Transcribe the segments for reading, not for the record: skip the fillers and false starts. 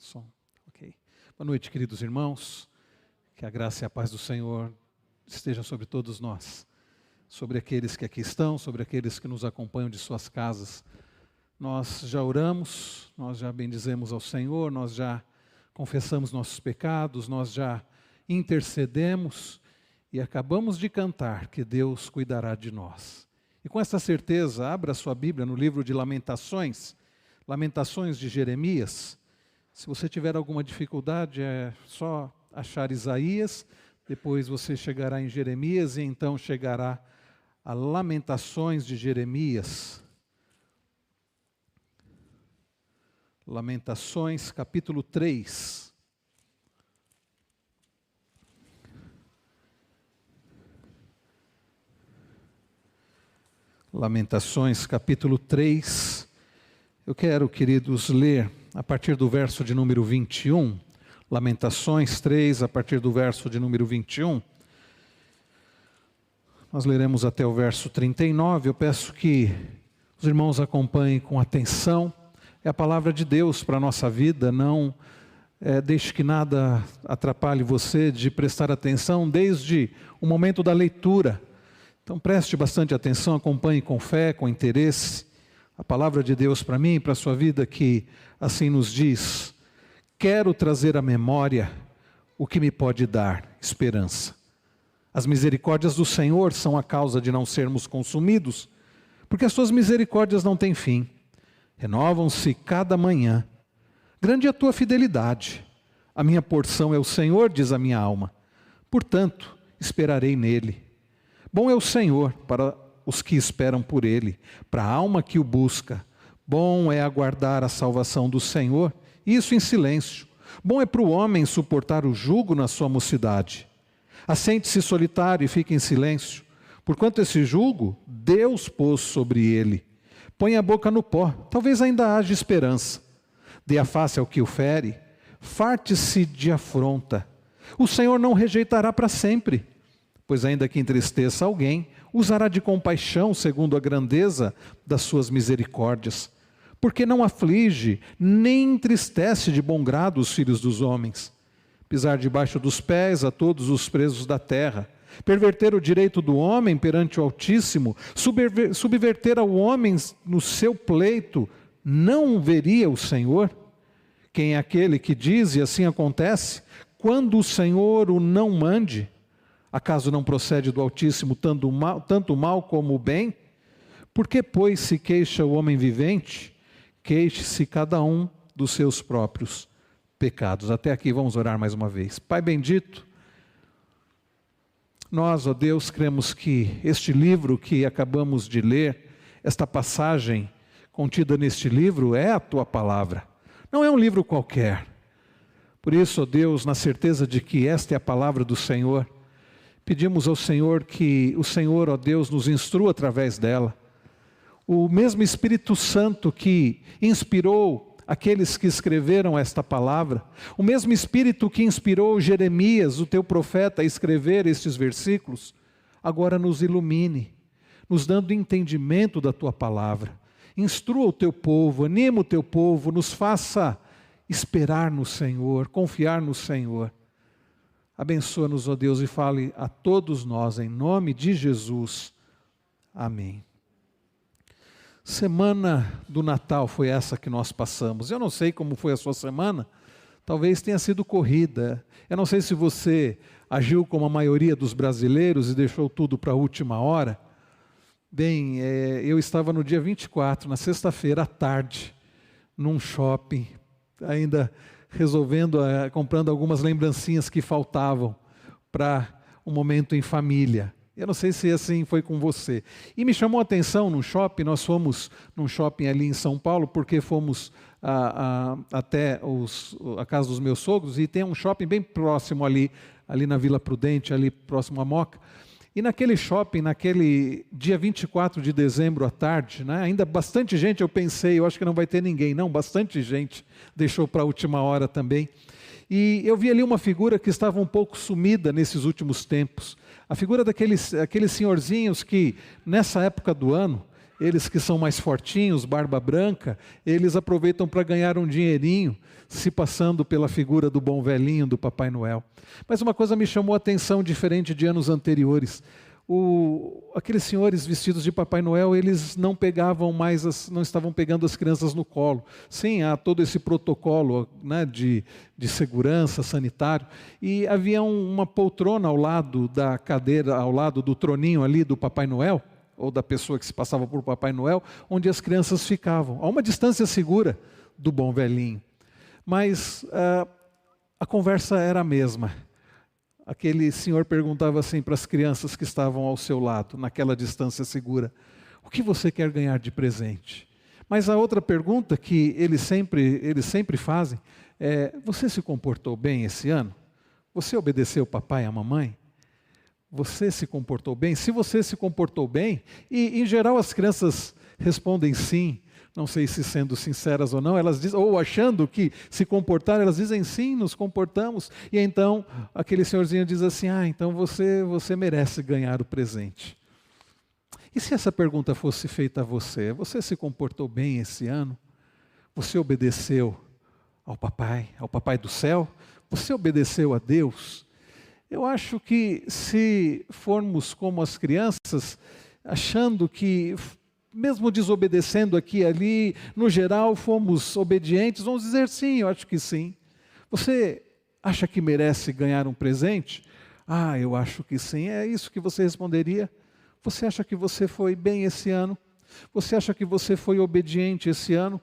Som, ok. Boa noite, queridos irmãos. Que a graça e a paz do Senhor estejam sobre todos nós, sobre aqueles que aqui estão, sobre aqueles que nos acompanham de suas casas. Nós já oramos, nós já bendizemos ao Senhor, nós já confessamos nossos pecados, nós já intercedemos e acabamos de cantar que Deus cuidará de nós. E com essa certeza, abra sua Bíblia no livro de Lamentações, Lamentações de Jeremias. Se você tiver alguma dificuldade, é só achar Isaías, depois você chegará em Jeremias e então chegará a Lamentações de Jeremias. Lamentações, capítulo 3. Lamentações, capítulo 3. Eu quero, queridos, ler a partir do verso de número 21. Lamentações 3, a partir do verso de número 21. Nós leremos até o verso 39. Eu peço que os irmãos acompanhem com atenção. É a palavra de Deus para a nossa vida. Não deixe que nada atrapalhe você de prestar atenção desde o momento da leitura. Então preste bastante atenção, acompanhe com fé, com interesse. A palavra de Deus para mim e para a sua vida que assim nos diz: quero trazer à memória o que me pode dar esperança. As misericórdias do Senhor são a causa de não sermos consumidos, porque as suas misericórdias não têm fim. Renovam-se cada manhã. Grande é a tua fidelidade. A minha porção é o Senhor, diz a minha alma. Portanto, esperarei nele. Bom é o Senhor para os que esperam por Ele, para a alma que o busca. Bom é aguardar a salvação do Senhor, isso em silêncio. Bom é para o homem suportar o jugo na sua mocidade. Assente-se solitário e fique em silêncio, porquanto esse jugo Deus pôs sobre ele. Põe a boca no pó, talvez ainda haja esperança. Dê a face ao que o fere, farte-se de afronta. O Senhor não rejeitará para sempre, pois ainda que entristeça alguém, usará de compaixão segundo a grandeza das suas misericórdias. Porque não aflige, nem entristece de bom grado os filhos dos homens. Pisar debaixo dos pés a todos os presos da terra. Perverter o direito do homem perante o Altíssimo. Subverter ao homem no seu pleito. Não veria o Senhor? Quem é aquele que diz, e assim acontece, quando o Senhor o não mande? Acaso não procede do Altíssimo tanto o mal como o bem? Por que, pois, se queixa o homem vivente? Queixe-se cada um dos seus próprios pecados. Até aqui vamos orar mais uma vez. Pai bendito, nós, ó Deus, cremos que este livro que acabamos de ler, esta passagem contida neste livro é a Tua palavra. Não é um livro qualquer. Por isso, ó Deus, na certeza de que esta é a palavra do Senhor, pedimos ao Senhor que o Senhor, ó Deus, nos instrua através dela. O mesmo Espírito Santo que inspirou aqueles que escreveram esta palavra, o mesmo Espírito que inspirou Jeremias, o teu profeta, a escrever estes versículos, agora nos ilumine, nos dando entendimento da tua palavra. Instrua o teu povo, anima o teu povo, nos faça esperar no Senhor, confiar no Senhor. Abençoa-nos, ó Deus, e fale a todos nós, em nome de Jesus. Amém. Semana do Natal foi essa que nós passamos. Eu não sei como foi a sua semana, talvez tenha sido corrida. Eu não sei se você agiu como a maioria dos brasileiros e deixou tudo para a última hora. Bem, eu estava no dia 24, na sexta-feira à tarde, num shopping, ainda comprando algumas lembrancinhas que faltavam para um momento em família. Eu não sei se assim foi com você. E me chamou a atenção no shopping, nós fomos num shopping ali em São Paulo, porque fomos até a casa dos meus sogros, e tem um shopping bem próximo ali na Vila Prudente, ali próximo à Moca. E naquele shopping, naquele dia 24 de dezembro à tarde, né, ainda bastante gente, eu pensei, eu acho que não vai ter ninguém. Não, bastante gente deixou para a última hora também. E eu vi ali uma figura que estava um pouco sumida nesses últimos tempos. A figura daqueles senhorzinhos que, nessa época do ano, Eles que são mais fortinhos, barba branca, eles aproveitam para ganhar um dinheirinho, se passando pela figura do bom velhinho, do Papai Noel. Mas uma coisa me chamou a atenção, diferente de anos anteriores. Aqueles senhores vestidos de Papai Noel, eles não pegavam mais, não estavam pegando as crianças no colo. Sim, há todo esse protocolo, né, de segurança sanitário. E havia uma poltrona ao lado da cadeira, ao lado do troninho ali do Papai Noel, ou da pessoa que se passava por Papai Noel, onde as crianças ficavam, a uma distância segura do bom velhinho. Mas a conversa era a mesma. Aquele senhor perguntava assim para as crianças que estavam ao seu lado, naquela distância segura: o que você quer ganhar de presente? Mas a outra pergunta que eles sempre fazem é: você se comportou bem esse ano? Você obedeceu o papai e a mamãe? Você se comportou bem? Se você se comportou bem, e em geral as crianças respondem sim, não sei se sendo sinceras ou não, elas dizem, ou achando que se comportaram, elas dizem sim, nos comportamos. E então aquele senhorzinho diz assim: então você merece ganhar o presente. E se essa pergunta fosse feita a você: você se comportou bem esse ano? Você obedeceu ao papai do céu? Você obedeceu a Deus? Eu acho que se formos como as crianças, achando que, mesmo desobedecendo aqui e ali, no geral fomos obedientes, vamos dizer sim, eu acho que sim. Você acha que merece ganhar um presente? Eu acho que sim. É isso que você responderia? Você acha que você foi bem esse ano? Você acha que você foi obediente esse ano?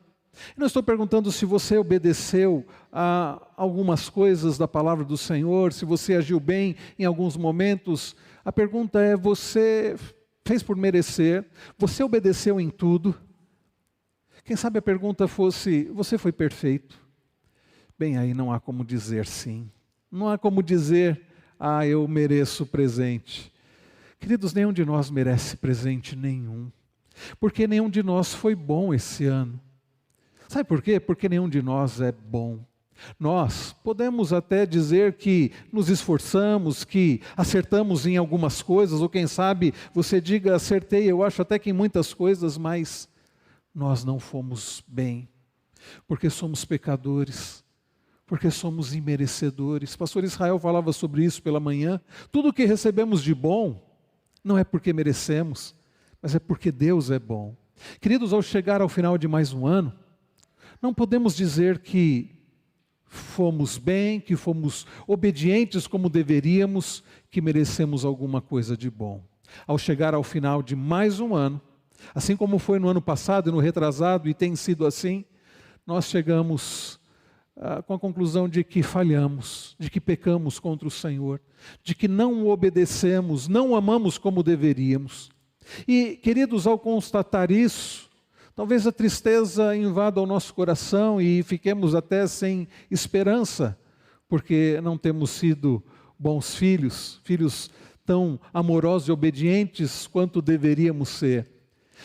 Eu não estou perguntando se você obedeceu a algumas coisas da palavra do Senhor, se você agiu bem em alguns momentos. A pergunta é: você fez por merecer? Você obedeceu em tudo? Quem sabe a pergunta fosse: você foi perfeito? Bem, aí não há como dizer sim. Não há como dizer: eu mereço presente. Queridos, nenhum de nós merece presente nenhum, porque nenhum de nós foi bom esse ano. Sabe por quê? Porque nenhum de nós é bom. Nós podemos até dizer que nos esforçamos, que acertamos em algumas coisas, ou quem sabe você diga: acertei, eu acho até que em muitas coisas, mas nós não fomos bem, porque somos pecadores, porque somos imerecedores. Pastor Israel falava sobre isso pela manhã. Tudo que recebemos de bom não é porque merecemos, mas é porque Deus é bom. Queridos, ao chegar ao final de mais um ano, não podemos dizer que fomos bem, que fomos obedientes como deveríamos, que merecemos alguma coisa de bom. Ao chegar ao final de mais um ano, assim como foi no ano passado e no retrasado, e tem sido assim, nós chegamos com a conclusão de que falhamos, de que pecamos contra o Senhor, de que não o obedecemos, não o amamos como deveríamos. E, queridos, ao constatar isso, talvez a tristeza invada o nosso coração e fiquemos até sem esperança, porque não temos sido bons filhos, filhos tão amorosos e obedientes quanto deveríamos ser.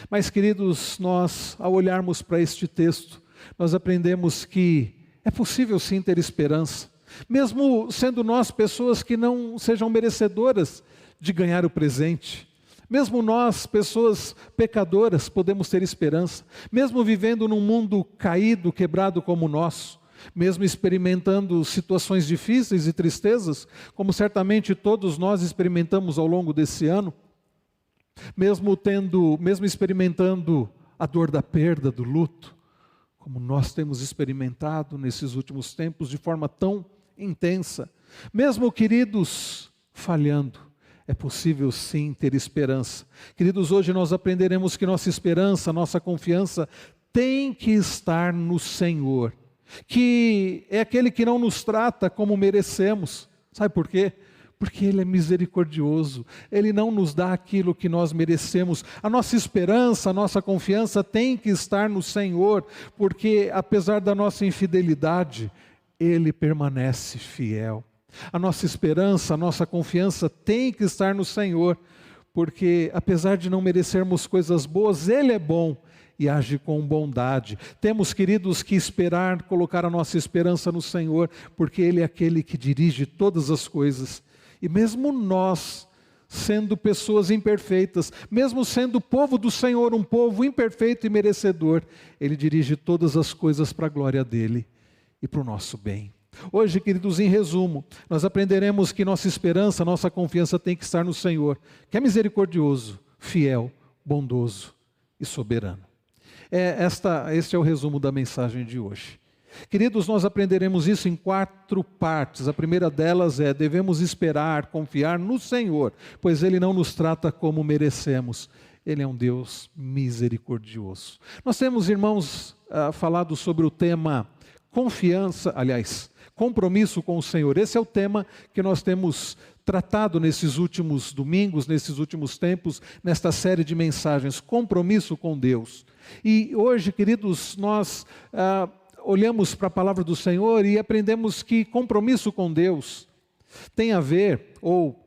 Mas, queridos, nós, ao olharmos para este texto, nós aprendemos que é possível sim ter esperança, mesmo sendo nós pessoas que não sejam merecedoras de ganhar o presente. Mesmo nós, pessoas pecadoras, podemos ter esperança. Mesmo vivendo num mundo caído, quebrado como o nosso, mesmo experimentando situações difíceis e tristezas, como certamente todos nós experimentamos ao longo desse ano, mesmo experimentando a dor da perda, do luto, como nós temos experimentado nesses últimos tempos de forma tão intensa, mesmo, queridos, falhando, é possível sim ter esperança. Queridos, hoje nós aprenderemos que nossa esperança, nossa confiança tem que estar no Senhor, que é aquele que não nos trata como merecemos. Sabe por quê? Porque Ele é misericordioso, Ele não nos dá aquilo que nós merecemos. A nossa esperança, a nossa confiança tem que estar no Senhor, porque apesar da nossa infidelidade, Ele permanece fiel. A nossa esperança, a nossa confiança tem que estar no Senhor, porque apesar de não merecermos coisas boas, Ele é bom e age com bondade. Temos, queridos, que esperar, colocar a nossa esperança no Senhor, porque Ele é aquele que dirige todas as coisas. E mesmo nós, sendo pessoas imperfeitas, mesmo sendo o povo do Senhor, um povo imperfeito e merecedor, Ele dirige todas as coisas para a glória dEle e para o nosso bem. Hoje, queridos, em resumo, nós aprenderemos que nossa esperança, nossa confiança tem que estar no Senhor, que é misericordioso, fiel, bondoso e soberano. Este é o resumo da mensagem de hoje. Queridos, nós aprenderemos isso em 4 partes. A primeira delas é: devemos esperar, confiar no Senhor, pois Ele não nos trata como merecemos. Ele é um Deus misericordioso. Nós temos, irmãos, falado sobre o tema confiança, compromisso com o Senhor. Esse é o tema que nós temos tratado nesses últimos domingos, nesses últimos tempos, nesta série de mensagens, compromisso com Deus. E hoje, queridos, nós olhamos para a palavra do Senhor e aprendemos que compromisso com Deus tem a ver, ou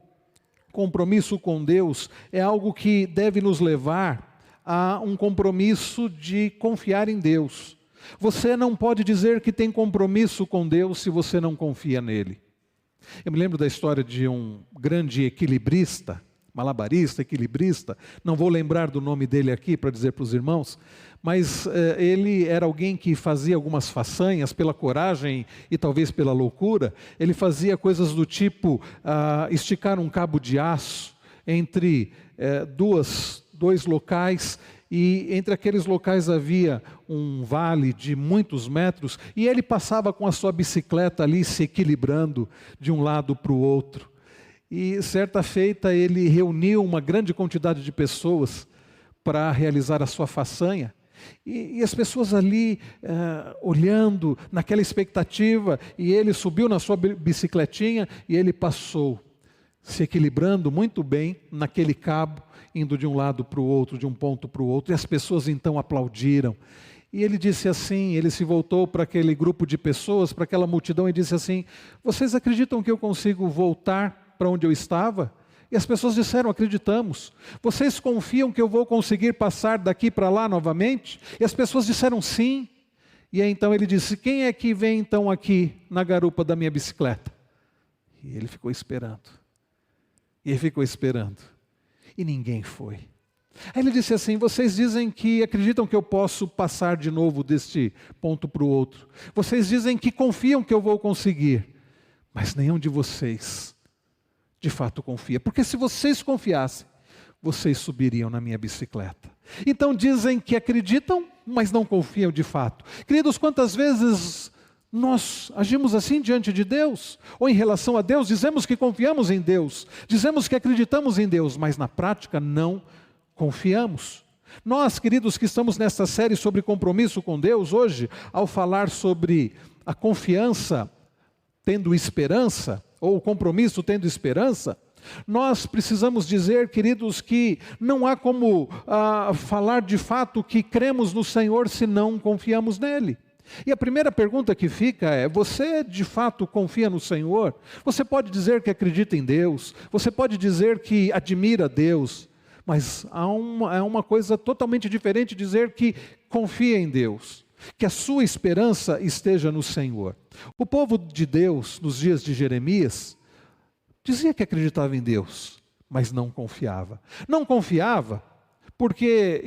compromisso com Deus é algo que deve nos levar a um compromisso de confiar em Deus. Você não pode dizer que tem compromisso com Deus se você não confia nele. Eu me lembro da história de um grande equilibrista, malabarista, equilibrista, não vou lembrar do nome dele aqui para dizer para os irmãos, mas ele era alguém que fazia algumas façanhas pela coragem e talvez pela loucura. Ele fazia coisas do tipo esticar um cabo de aço entre dois locais, e entre aqueles locais havia um vale de muitos metros, e ele passava com a sua bicicleta ali se equilibrando de um lado para o outro. E certa feita ele reuniu uma grande quantidade de pessoas para realizar a sua façanha. E as pessoas ali olhando naquela expectativa, e ele subiu na sua bicicletinha e ele passou, se equilibrando muito bem naquele cabo, indo de um lado para o outro, de um ponto para o outro, e as pessoas então aplaudiram. E ele disse assim, ele se voltou para aquele grupo de pessoas, para aquela multidão, e disse assim: vocês acreditam que eu consigo voltar para onde eu estava? E as pessoas disseram: acreditamos. Vocês confiam que eu vou conseguir passar daqui para lá novamente? E as pessoas disseram sim. E aí então ele disse: quem é que vem então aqui na garupa da minha bicicleta? E ele ficou esperando. E ele ficou esperando. E ninguém foi. Aí ele disse assim: vocês dizem que acreditam que eu posso passar de novo deste ponto para o outro. Vocês dizem que confiam que eu vou conseguir. Mas nenhum de vocês de fato confia. Porque se vocês confiassem, vocês subiriam na minha bicicleta. Então dizem que acreditam, mas não confiam de fato. Queridos, quantas vezes nós agimos assim diante de Deus, ou em relação a Deus, dizemos que confiamos em Deus, dizemos que acreditamos em Deus, mas na prática não confiamos. Nós, queridos, que estamos nesta série sobre compromisso com Deus, hoje, ao falar sobre a confiança tendo esperança, ou o compromisso tendo esperança, nós precisamos dizer, queridos, que não há como falar de fato que cremos no Senhor se não confiamos nele. E a primeira pergunta que fica é: você de fato confia no Senhor? Você pode dizer que acredita em Deus, você pode dizer que admira Deus, mas é uma coisa totalmente diferente dizer que confia em Deus, que a sua esperança esteja no Senhor. O povo de Deus, nos dias de Jeremias, dizia que acreditava em Deus, mas não confiava. Não confiava porque,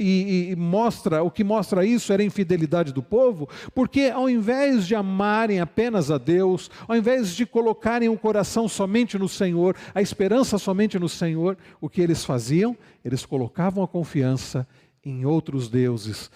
o que mostra isso era a infidelidade do povo, porque ao invés de amarem apenas a Deus, ao invés de colocarem o coração somente no Senhor, a esperança somente no Senhor, o que eles faziam? Eles colocavam a confiança em outros deuses,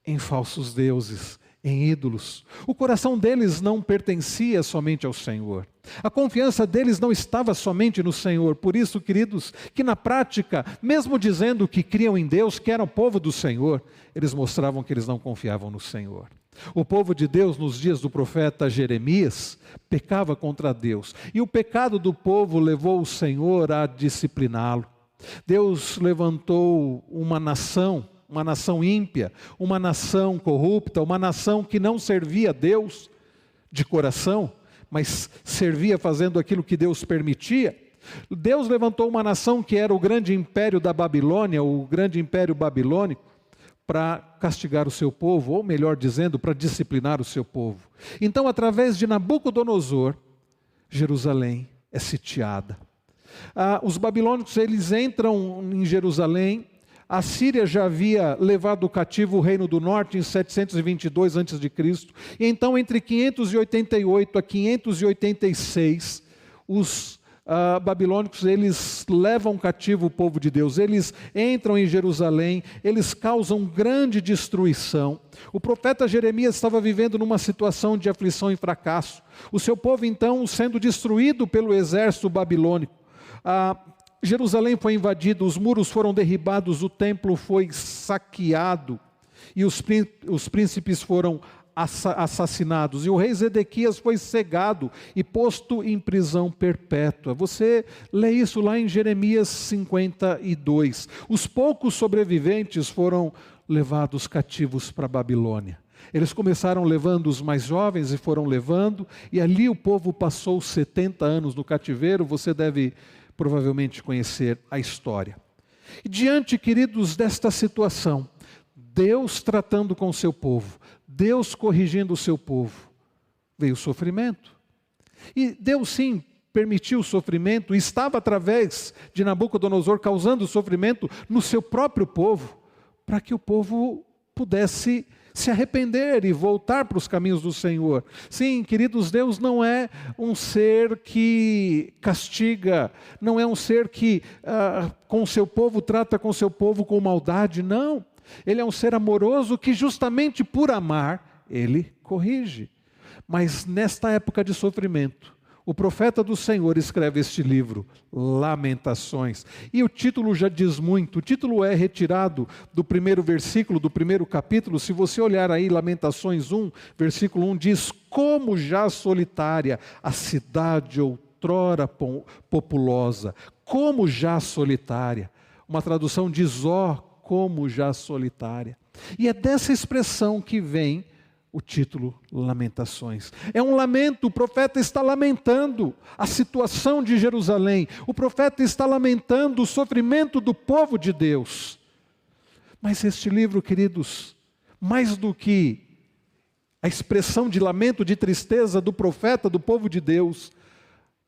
em falsos deuses, em ídolos. O coração deles não pertencia somente ao Senhor. A confiança deles não estava somente no Senhor. Por isso, queridos, que na prática, mesmo dizendo que criam em Deus, que eram o povo do Senhor, eles mostravam que eles não confiavam no Senhor. O povo de Deus, nos dias do profeta Jeremias, pecava contra Deus. E o pecado do povo levou o Senhor a discipliná-lo. Deus levantou uma nação ímpia, uma nação corrupta, uma nação que não servia a Deus de coração, mas servia fazendo aquilo que Deus permitia. Deus levantou uma nação que era o grande império da Babilônia, o grande império babilônico, para castigar o seu povo, ou melhor dizendo, para disciplinar o seu povo. Então, através de Nabucodonosor, Jerusalém é sitiada. Os babilônicos, eles entram em Jerusalém. A Síria já havia levado cativo o reino do norte em 722 a.C. E então, entre 588 a 586, os babilônicos, eles levam cativo o povo de Deus. Eles entram em Jerusalém, eles causam grande destruição. O profeta Jeremias estava vivendo numa situação de aflição e fracasso. O seu povo, então, sendo destruído pelo exército babilônico. Jerusalém foi invadido, os muros foram derribados, o templo foi saqueado e os príncipes foram assassinados. E o rei Zedequias foi cegado e posto em prisão perpétua. Você lê isso lá em Jeremias 52. Os poucos sobreviventes foram levados cativos para a Babilônia. Eles começaram levando os mais jovens e foram levando, e ali o povo passou 70 anos no cativeiro. Você deve provavelmente conhecer a história. E diante, queridos, desta situação, Deus tratando com o seu povo, Deus corrigindo o seu povo, veio o sofrimento. E Deus sim permitiu o sofrimento, estava através de Nabucodonosor causando sofrimento no seu próprio povo, para que o povo pudesse se arrepender e voltar para os caminhos do Senhor. Sim, queridos, Deus não é um ser que castiga, não é um ser que com o seu povo trata com o seu povo com maldade, não. Ele é um ser amoroso que justamente por amar, ele corrige. Mas nesta época de sofrimento, o profeta do Senhor escreve este livro, Lamentações. E o título já diz muito. O título é retirado do primeiro versículo, do primeiro capítulo. Se você olhar aí, Lamentações 1, versículo 1, diz: como já solitária a cidade outrora populosa. Como já solitária. Uma tradução diz: ó, como já solitária. E é dessa expressão que vem o título Lamentações. É um lamento, o profeta está lamentando a situação de Jerusalém. O profeta está lamentando o sofrimento do povo de Deus. Mas este livro, queridos, mais do que a expressão de lamento, de tristeza do profeta, do povo de Deus,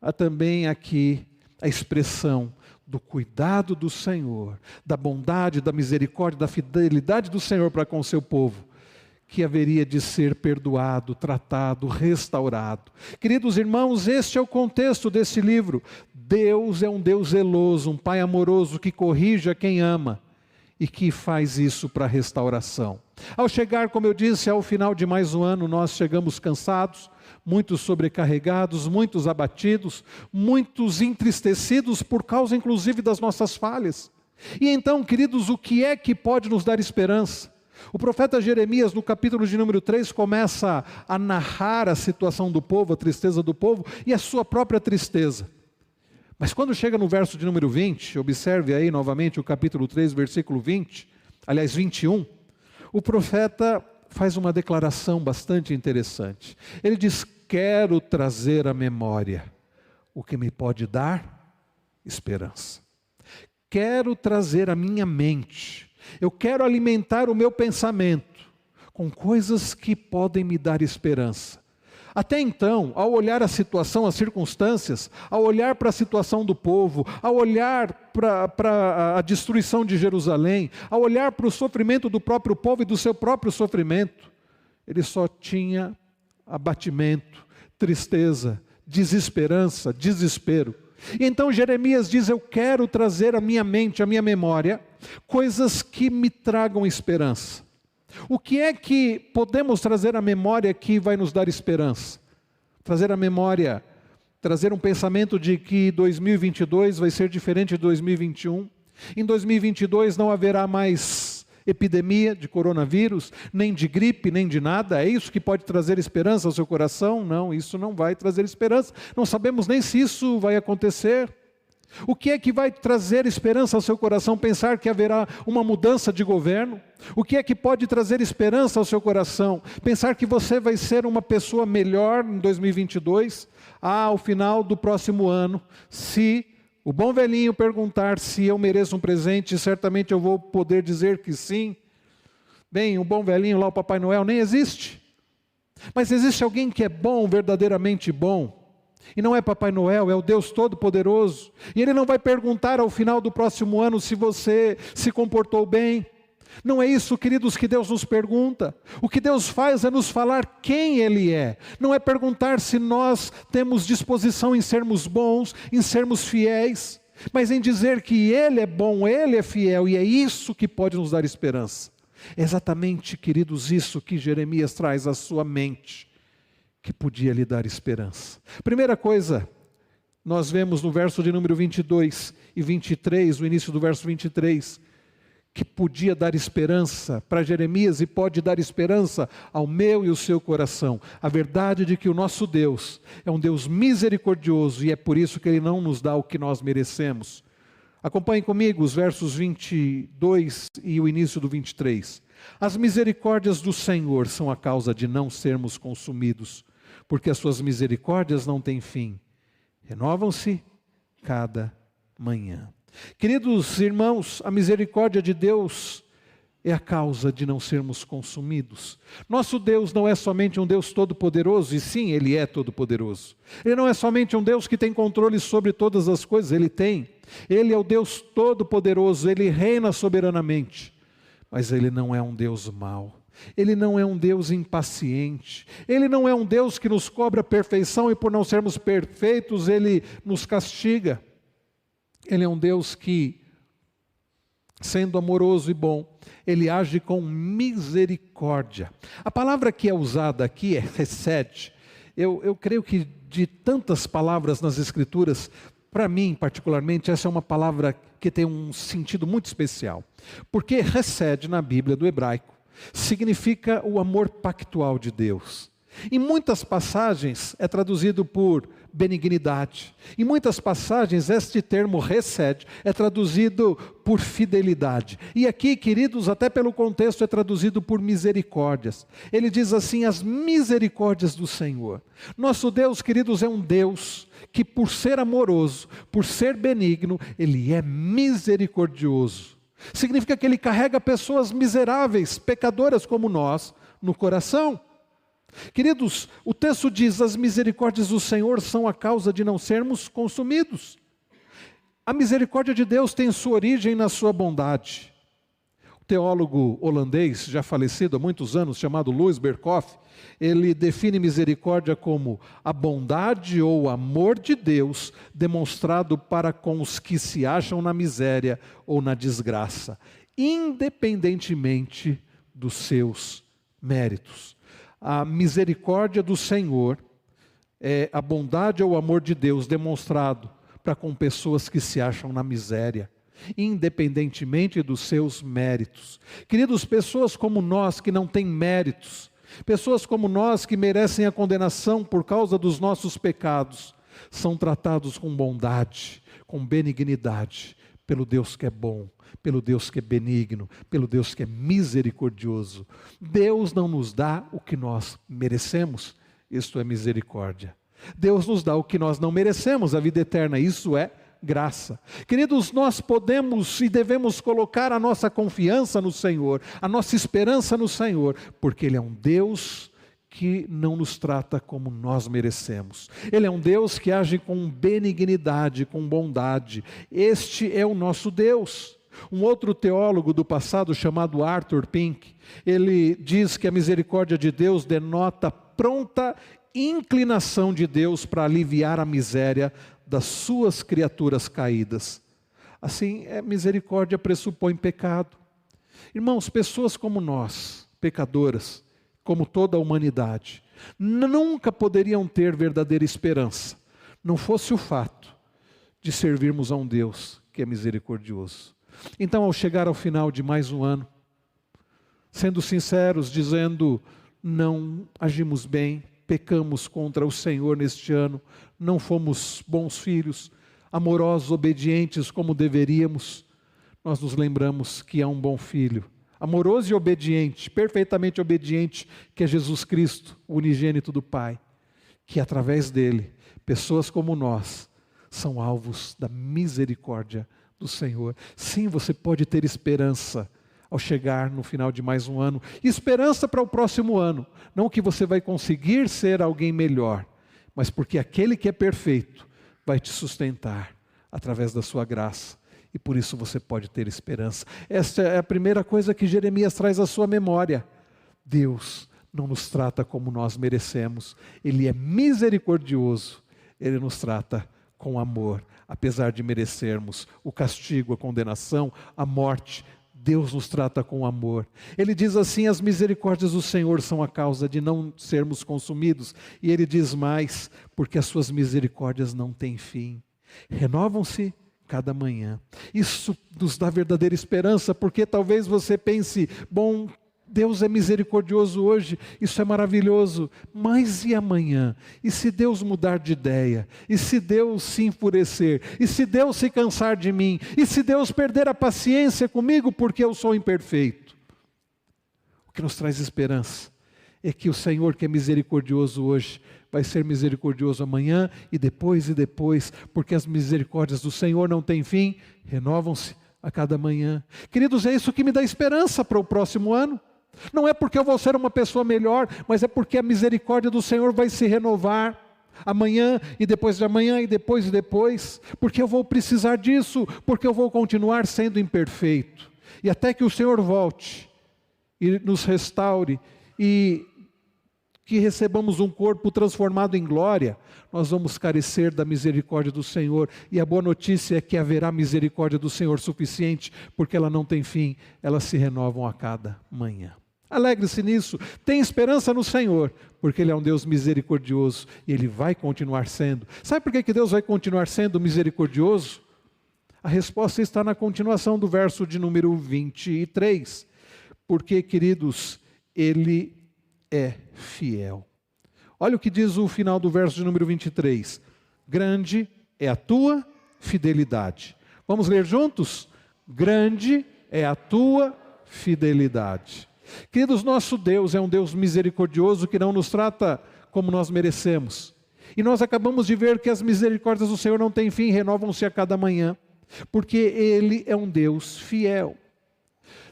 há também aqui a expressão do cuidado do Senhor, da bondade, da misericórdia, da fidelidade do Senhor para com o seu povo, que haveria de ser perdoado, tratado, restaurado. Queridos irmãos, este é o contexto desse livro. Deus é um Deus zeloso, um Pai amoroso que corrige a quem ama e que faz isso para restauração. Ao chegar, como eu disse, ao final de mais um ano, nós chegamos cansados, muitos sobrecarregados, muitos abatidos, muitos entristecidos por causa inclusive das nossas falhas. E então, queridos, o que é que pode nos dar esperança? O profeta Jeremias, no capítulo de número 3, começa a narrar a situação do povo, a tristeza do povo e a sua própria tristeza. Mas quando chega no verso de número 20, observe aí novamente o capítulo 3, versículo 20, aliás 21, o profeta faz uma declaração bastante interessante. Ele diz: quero trazer à memória o que me pode dar esperança. Quero trazer à minha mente, eu quero alimentar o meu pensamento com coisas que podem me dar esperança. Até então, ao olhar a situação, as circunstâncias, ao olhar para a situação do povo, ao olhar para a destruição de Jerusalém, ao olhar para o sofrimento do próprio povo e do seu próprio sofrimento, ele só tinha abatimento, tristeza, desesperança, desespero. E então Jeremias diz: eu quero trazer à minha mente, à minha memória, coisas que me tragam esperança. O que é que podemos trazer à memória que vai nos dar esperança? Trazer à memória, trazer um pensamento de que 2022 vai ser diferente de 2021. Em 2022 não haverá mais epidemia de coronavírus, nem de gripe, nem de nada. É isso que pode trazer esperança ao seu coração? Não, isso não vai trazer esperança. Não sabemos nem se isso vai acontecer. O que é que vai trazer esperança ao seu coração? Pensar que haverá uma mudança de governo? O que é que pode trazer esperança ao seu coração? Pensar que você vai ser uma pessoa melhor em 2022? Ao final do próximo ano, se o bom velhinho perguntar se eu mereço um presente, certamente eu vou poder dizer que sim. Bem, o bom velhinho lá, o Papai Noel, nem existe. Mas existe alguém que é bom, verdadeiramente bom. E não é Papai Noel, é o Deus Todo-Poderoso. E Ele não vai perguntar ao final do próximo ano se você se comportou bem. Não é isso, queridos, que Deus nos pergunta. O que Deus faz é nos falar quem Ele é. Não é perguntar se nós temos disposição em sermos bons, em sermos fiéis, mas em dizer que Ele é bom, Ele é fiel, e é isso que pode nos dar esperança. É exatamente, queridos, isso que Jeremias traz à sua mente, que podia lhe dar esperança. Primeira coisa, nós vemos no verso de número 22 e 23, o início do verso 23, que podia dar esperança para Jeremias e pode dar esperança ao meu e ao seu coração. A verdade de que o nosso Deus é um Deus misericordioso e é por isso que Ele não nos dá o que nós merecemos. Acompanhe comigo os versos 22 e o início do 23. As misericórdias do Senhor são a causa de não sermos consumidos, porque as suas misericórdias não têm fim. Renovam-se cada manhã. Queridos irmãos, a misericórdia de Deus é a causa de não sermos consumidos. Nosso Deus não é somente um Deus todo-poderoso, e sim, Ele é todo-poderoso. Ele não é somente um Deus que tem controle sobre todas as coisas, Ele tem. Ele é o Deus todo-poderoso, Ele reina soberanamente. Mas Ele não é um Deus mau. Ele não é um Deus impaciente. Ele não é um Deus que nos cobra perfeição e por não sermos perfeitos, Ele nos castiga. Ele é um Deus que, sendo amoroso e bom, Ele age com misericórdia. A palavra que é usada aqui é hesed. Eu creio que de tantas palavras nas Escrituras, para mim particularmente, essa é uma palavra que tem um sentido muito especial. Porque hesed na Bíblia do hebraico significa o amor pactual de Deus. Em muitas passagens é traduzido por benignidade. Em muitas passagens este termo hesed é traduzido por fidelidade. E aqui, queridos, até pelo contexto é traduzido por misericórdias. Ele diz assim, as misericórdias do Senhor. Nosso Deus, queridos, é um Deus que por ser amoroso, por ser benigno, Ele é misericordioso. Significa que Ele carrega pessoas miseráveis, pecadoras como nós, no coração. Queridos, o texto diz, as misericórdias do Senhor são a causa de não sermos consumidos. A misericórdia de Deus tem sua origem na sua bondade. O teólogo holandês, já falecido há muitos anos, chamado Louis Berkhoff, ele define misericórdia como a bondade ou amor de Deus demonstrado para com os que se acham na miséria ou na desgraça, independentemente dos seus méritos. A misericórdia do Senhor é a bondade ou o amor de Deus demonstrado para com pessoas que se acham na miséria, independentemente dos seus méritos. Queridos, pessoas como nós que não têm méritos, pessoas como nós que merecem a condenação por causa dos nossos pecados, são tratados com bondade, com benignidade, pelo Deus que é bom, pelo Deus que é benigno, pelo Deus que é misericordioso. Deus não nos dá o que nós merecemos, isto é misericórdia. Deus nos dá o que nós não merecemos, a vida eterna, isso é graça. Queridos, nós podemos e devemos colocar a nossa confiança no Senhor, a nossa esperança no Senhor, porque Ele é um Deus que não nos trata como nós merecemos. Ele é um Deus que age com benignidade, com bondade. Este é o nosso Deus. Um outro teólogo do passado chamado Arthur Pink, ele diz que a misericórdia de Deus denota pronta inclinação de Deus para aliviar a miséria das suas criaturas caídas. Assim, misericórdia pressupõe pecado. Irmãos, pessoas como nós, pecadoras, como toda a humanidade, nunca poderiam ter verdadeira esperança, não fosse o fato de servirmos a um Deus que é misericordioso. Então, ao chegar ao final de mais um ano, sendo sinceros, dizendo, não agimos bem, pecamos contra o Senhor neste ano, não fomos bons filhos, amorosos, obedientes como deveríamos, nós nos lembramos que há um bom filho, amoroso e obediente, perfeitamente obediente, que é Jesus Cristo, o unigênito do Pai, que através dele, pessoas como nós, são alvos da misericórdia do Senhor. Sim, você pode ter esperança ao chegar no final de mais um ano, esperança para o próximo ano, não que você vai conseguir ser alguém melhor, mas porque aquele que é perfeito vai te sustentar através da sua graça. E por isso você pode ter esperança. Esta é a primeira coisa que Jeremias traz à sua memória. Deus não nos trata como nós merecemos. Ele é misericordioso. Ele nos trata com amor, apesar de merecermos o castigo, a condenação, a morte. Deus nos trata com amor. Ele diz assim: as misericórdias do Senhor são a causa de não sermos consumidos. E ele diz mais: porque as suas misericórdias não têm fim. Renovam-se cada manhã. Isso nos dá verdadeira esperança, porque talvez você pense: bom, Deus é misericordioso hoje, isso é maravilhoso, mas e amanhã? E se Deus mudar de ideia? E se Deus se enfurecer? E se Deus se cansar de mim? E se Deus perder a paciência comigo porque eu sou imperfeito? O que nos traz esperança é que o Senhor, que é misericordioso hoje, vai ser misericordioso amanhã e depois, porque as misericórdias do Senhor não têm fim, renovam-se a cada manhã. Queridos, é isso que me dá esperança para o próximo ano. Não é porque eu vou ser uma pessoa melhor, mas é porque a misericórdia do Senhor vai se renovar amanhã e depois de amanhã e depois, porque eu vou precisar disso, porque eu vou continuar sendo imperfeito. E até que o Senhor volte e nos restaure e que recebamos um corpo transformado em glória, nós vamos carecer da misericórdia do Senhor. E a boa notícia é que haverá misericórdia do Senhor suficiente, porque ela não tem fim, elas se renovam a cada manhã. Alegre-se nisso, tem esperança no Senhor, porque Ele é um Deus misericordioso e Ele vai continuar sendo. Sabe por que Deus vai continuar sendo misericordioso? A resposta está na continuação do verso de número 23. Porque, queridos, Ele é fiel. Olha o que diz o final do verso de número 23. Grande é a tua fidelidade. Vamos ler juntos? Grande é a tua fidelidade. Queridos, nosso Deus é um Deus misericordioso que não nos trata como nós merecemos. E nós acabamos de ver que as misericórdias do Senhor não têm fim, renovam-se a cada manhã, porque Ele é um Deus fiel.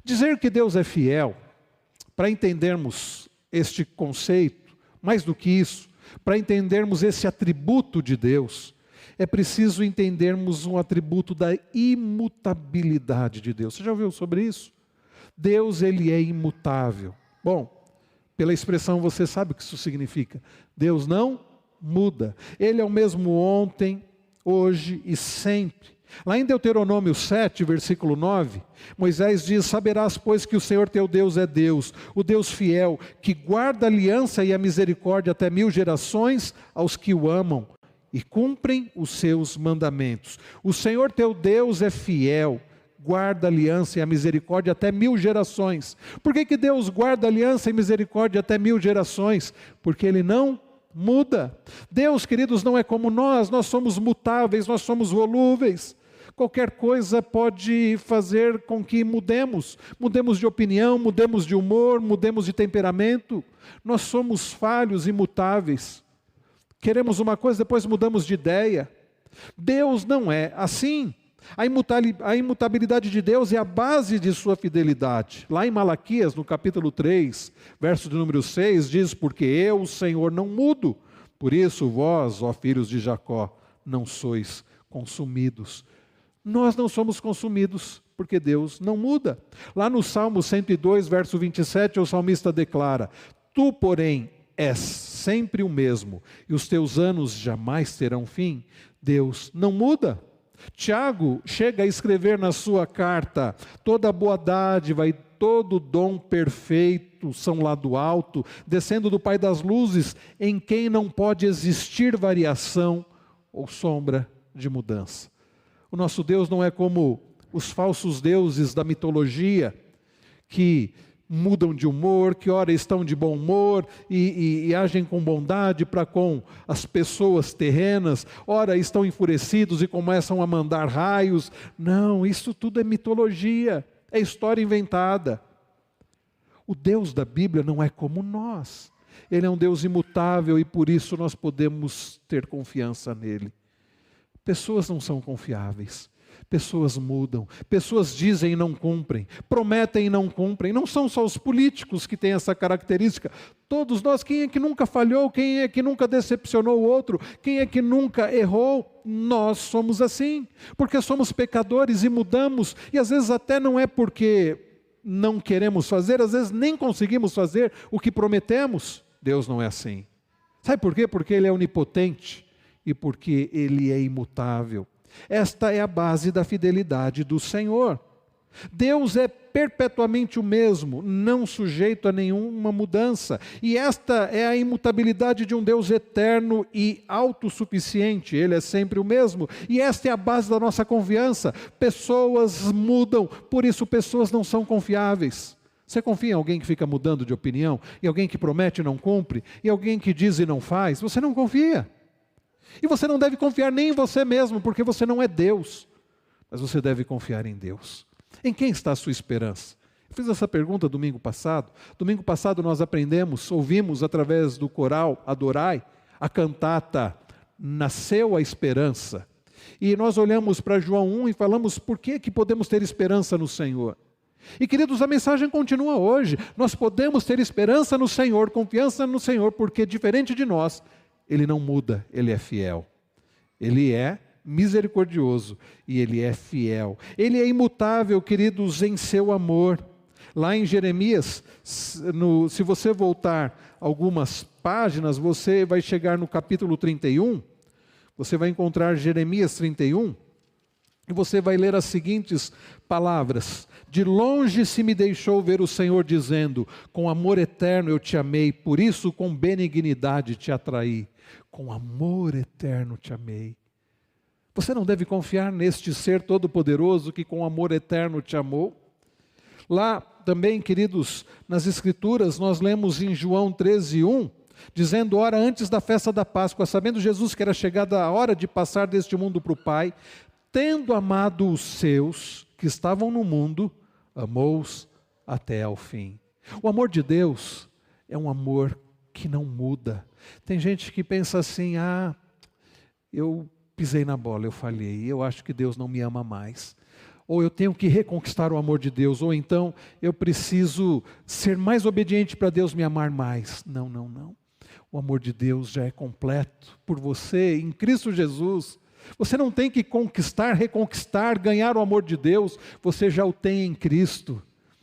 Dizer que Deus é fiel, para entendermos este conceito, mais do que isso, para entendermos esse atributo de Deus, é preciso entendermos um atributo da imutabilidade de Deus. Você já ouviu sobre isso? Deus, Ele é imutável. Bom, pela expressão você sabe o que isso significa. Deus não muda. Ele é o mesmo ontem, hoje e sempre. Lá em Deuteronômio 7, versículo 9, Moisés diz: saberás, pois, que o Senhor teu Deus é Deus, o Deus fiel, que guarda a aliança e a misericórdia até 1000 gerações aos que o amam e cumprem os seus mandamentos. O Senhor teu Deus é fiel, guarda a aliança e a misericórdia até 1000 gerações. Por que Deus guarda a aliança e misericórdia até 1000 gerações? Porque Ele não muda. Deus, queridos, não é como nós somos mutáveis, nós somos volúveis. Qualquer coisa pode fazer com que mudemos de opinião, mudemos de humor, mudemos de temperamento. Nós somos falhos, imutáveis. Queremos uma coisa, depois mudamos de ideia. Deus não é assim. A imutabilidade de Deus é a base de sua fidelidade. Lá em Malaquias, no capítulo 3, verso de número 6, diz: porque eu, o Senhor, não mudo. Por isso vós, ó filhos de Jacó, não sois consumidos. Nós não somos consumidos, porque Deus não muda. Lá no Salmo 102, verso 27, o salmista declara: tu, porém, és sempre o mesmo, e os teus anos jamais terão fim. Deus não muda. Tiago chega a escrever na sua carta: toda boa dádiva e todo dom perfeito são lá do alto, descendo do Pai das luzes, em quem não pode existir variação ou sombra de mudança. O nosso Deus não é como os falsos deuses da mitologia, que mudam de humor, que ora estão de bom humor e agem com bondade para com as pessoas terrenas, ora estão enfurecidos e começam a mandar raios. Não, isso tudo é mitologia, é história inventada. O Deus da Bíblia não é como nós. Ele é um Deus imutável e por isso nós podemos ter confiança nele. Pessoas não são confiáveis. Pessoas mudam, pessoas dizem e não cumprem, prometem e não cumprem. Não são só os políticos que têm essa característica. Todos nós, quem é que nunca falhou? Quem é que nunca decepcionou o outro? Quem é que nunca errou? Nós somos assim, porque somos pecadores e mudamos. E às vezes até não é porque não queremos fazer, às vezes nem conseguimos fazer o que prometemos. Deus não é assim. Sabe por quê? Porque Ele é onipotente e porque Ele é imutável. Esta é a base da fidelidade do Senhor. Deus é perpetuamente o mesmo, não sujeito a nenhuma mudança. E esta é a imutabilidade de um Deus eterno e autossuficiente. Ele é sempre o mesmo. E esta é a base da nossa confiança. Pessoas mudam, por isso pessoas não são confiáveis. Você confia em alguém que fica mudando de opinião? Em alguém que promete e não cumpre? Em alguém que diz e não faz? Você não confia. E você não deve confiar nem em você mesmo, porque você não é Deus. Mas você deve confiar em Deus. Em quem está a sua esperança? Eu fiz essa pergunta domingo passado. Domingo passado nós ouvimos através do coral Adorai, a cantata Nasceu a Esperança. E nós olhamos para João 1 e falamos por que podemos ter esperança no Senhor. E queridos, a mensagem continua hoje. Nós podemos ter esperança no Senhor, confiança no Senhor, porque diferente de nós, Ele não muda, Ele é fiel. Ele é misericordioso e Ele é fiel. Ele é imutável, queridos, em seu amor. Lá em Jeremias, se você voltar algumas páginas, você vai chegar no capítulo 31, você vai encontrar Jeremias 31, e você vai ler as seguintes palavras: de longe se me deixou ver o Senhor dizendo, com amor eterno eu te amei, por isso com benignidade te atraí. Com amor eterno te amei. Você não deve confiar neste ser todo-poderoso que com amor eterno te amou? Lá também, queridos, nas Escrituras, nós lemos em João 13:1, dizendo, ora, antes da festa da Páscoa, sabendo Jesus que era chegada a hora de passar deste mundo para o Pai, tendo amado os seus que estavam no mundo, amou-os até ao fim. O amor de Deus é um amor que não muda. Tem gente que pensa assim, eu pisei na bola, eu falhei, eu acho que Deus não me ama mais. Ou eu tenho que reconquistar o amor de Deus, ou então eu preciso ser mais obediente para Deus me amar mais. Não, não, não. O amor de Deus já é completo por você, em Cristo Jesus. Você não tem que conquistar, reconquistar, ganhar o amor de Deus, você já o tem em Cristo.